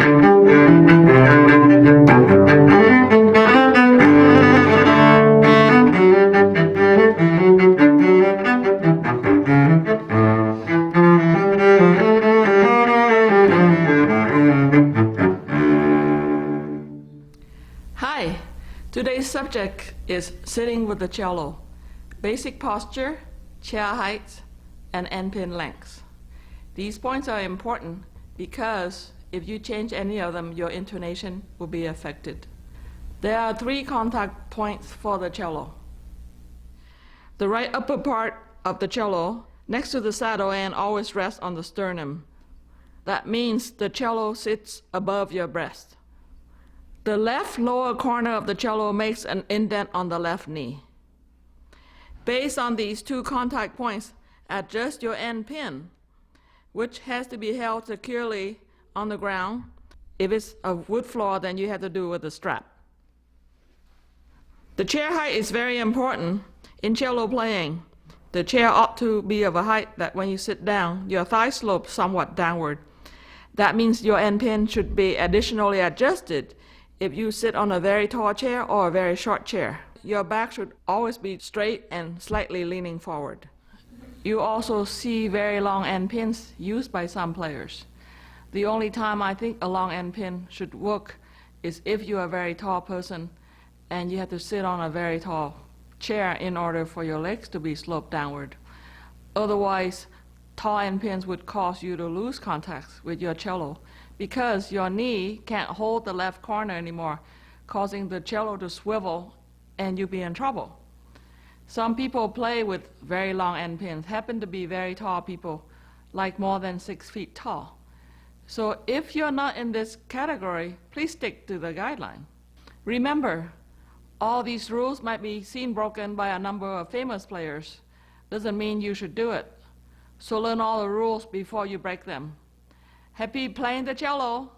Hi, today's subject is sitting with the cello. Basic posture, chair height, and end pin length. These points are important because if you change any of them, your intonation will be affected. There are 3 contact points for the cello. The right upper part of the cello, next to the saddle end, always rests on the sternum. That means the cello sits above your breast. The left lower corner of the cello makes an indent on the left knee. Based on these 2 contact points, adjust your end pin, which has to be held securely on the ground. If it's a wood floor, then you have to do it with a strap. The chair height is very important in cello playing. The chair ought to be of a height that when you sit down, your thigh slopes somewhat downward. That means your end pin should be additionally adjusted if you sit on a very tall chair or a very short chair. Your back should always be straight and slightly leaning forward. You also see very long end pins used by some players. The only time I think a long end pin should work is if you're a very tall person and you have to sit on a very tall chair in order for your legs to be sloped downward. Otherwise, tall end pins would cause you to lose contact with your cello because your knee can't hold the left corner anymore, causing the cello to swivel and you'll be in trouble. Some people play with very long end pins, happen to be very tall people, like more than 6 feet tall. So if you're not in this category, please stick to the guideline. Remember, all these rules might be seen broken by a number of famous players. Doesn't mean you should do it. So learn all the rules before you break them. Happy playing the cello!